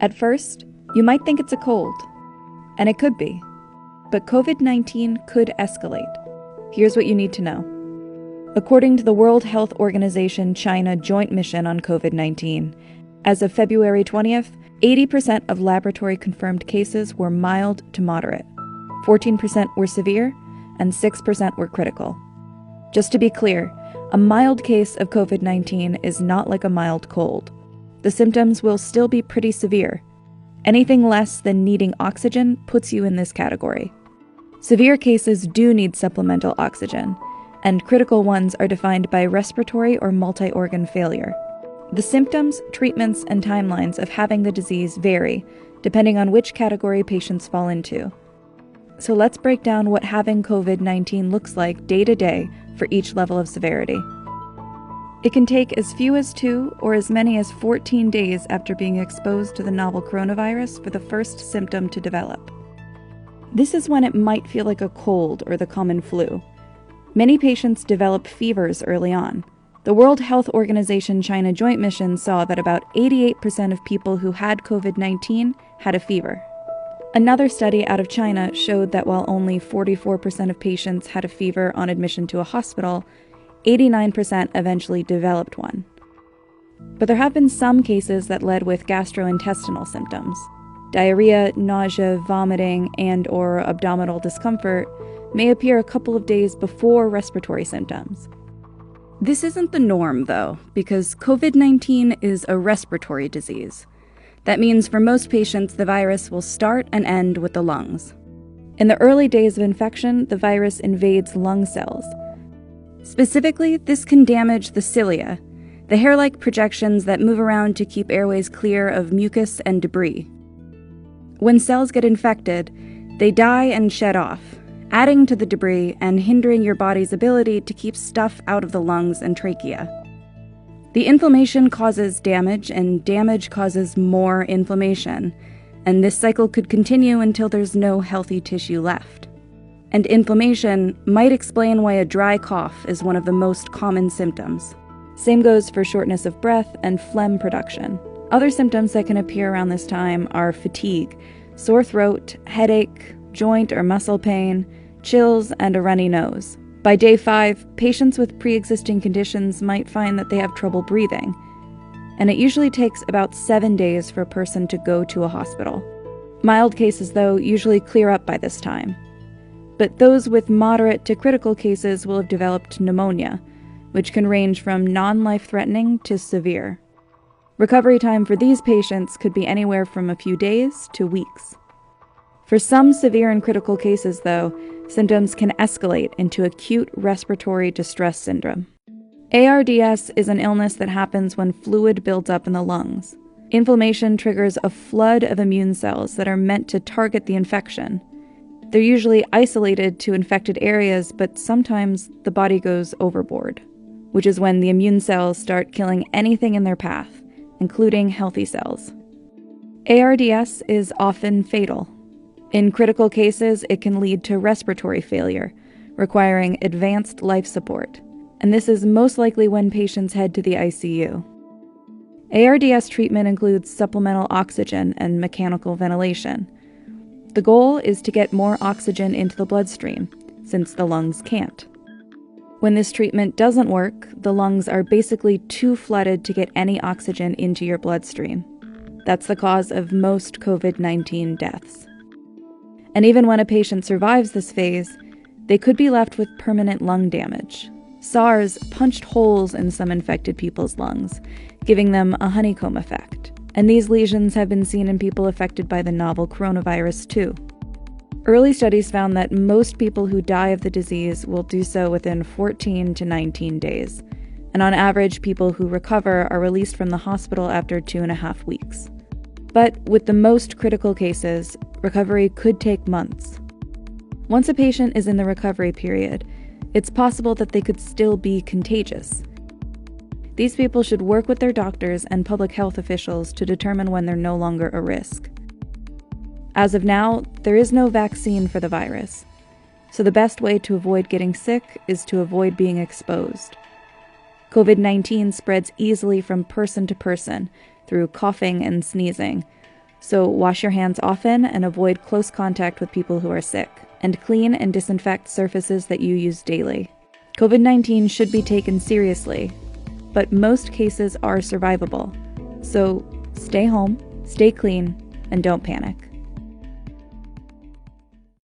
At first, you might think it's a cold, and it could be, but COVID-19 could escalate. Here's what you need to know. According to the World Health Organization China Joint Mission on COVID-19, as of February 20th, 80% of laboratory-confirmed cases were mild to moderate, 14% were severe, and 6% were critical. Just to be clear, a mild case of COVID-19 is not like a mild cold. The symptoms will still be pretty severe. Anything less than needing oxygen puts you in this category. Severe cases do need supplemental oxygen, and critical ones are defined by respiratory or multi-organ failure. The symptoms, treatments, and timelines of having the disease vary, depending on which category patients fall into. So let's break down what having COVID-19 looks like day to day for each level of severity. It can take as few as 2 or as many as 14 days after being exposed to the novel coronavirus for the first symptom to develop. This is when it might feel like a cold or the common flu. Many patients develop fevers early on. The World Health Organization China Joint Mission saw that about 88% of people who had COVID-19 had a fever. Another study out of China showed that while only 44% of patients had a fever on admission to a hospital, 89% eventually developed one. But there have been some cases that led with gastrointestinal symptoms. Diarrhea, nausea, vomiting, and/or abdominal discomfort may appear a couple of days before respiratory symptoms. This isn't the norm, though, because COVID-19 is a respiratory disease. That means for most patients, the virus will start and end with the lungs. In the early days of infection, the virus invades lung cells. Specifically, this can damage the cilia, the hair-like projections that move around to keep airways clear of mucus and debris. When cells get infected, they die and shed off, adding to the debris and hindering your body's ability to keep stuff out of the lungs and trachea. The inflammation causes damage, and damage causes more inflammation, and this cycle could continue until there's no healthy tissue left. And inflammation might explain why a dry cough is one of the most common symptoms. Same goes for shortness of breath and phlegm production. Other symptoms that can appear around this time are fatigue, sore throat, headache, joint or muscle pain, chills, and a runny nose. By day 5, patients with pre-existing conditions might find that they have trouble breathing, and it usually takes about 7 days for a person to go to a hospital. Mild cases, though, usually clear up by this time. But those with moderate to critical cases will have developed pneumonia, which can range from non-life-threatening to severe. Recovery time for these patients could be anywhere from a few days to weeks. For some severe and critical cases, though, symptoms can escalate into acute respiratory distress syndrome. ARDS is an illness that happens when fluid builds up in the lungs. Inflammation triggers a flood of immune cells that are meant to target the infection. They're usually isolated to infected areas, but sometimes the body goes overboard, which is when the immune cells start killing anything in their path, including healthy cells. ARDS is often fatal. In critical cases, it can lead to respiratory failure, requiring advanced life support, and this is most likely when patients head to the ICU. ARDS treatment includes supplemental oxygen and mechanical ventilation. The goal is to get more oxygen into the bloodstream, since the lungs can't. When this treatment doesn't work, the lungs are basically too flooded to get any oxygen into your bloodstream. That's the cause of most COVID-19 deaths. And even when a patient survives this phase, they could be left with permanent lung damage. SARS punched holes in some infected people's lungs, giving them a honeycomb effect. And these lesions have been seen in people affected by the novel coronavirus too. Early studies found that most people who die of the disease will do so within 14 to 19 days. And on average, people who recover are released from the hospital after 2.5 weeks. But with the most critical cases, recovery could take months. Once a patient is in the recovery period, it's possible that they could still be contagious. These people should work with their doctors and public health officials to determine when they're no longer a risk. As of now, there is no vaccine for the virus, so the best way to avoid getting sick is to avoid being exposed. COVID-19 spreads easily from person to person through coughing and sneezing, So wash your hands often and avoid close contact with people who are sick. And clean and disinfect surfaces that you use daily. COVID-19 should be taken seriously, but most cases are survivable. So stay home, stay clean, and don't panic.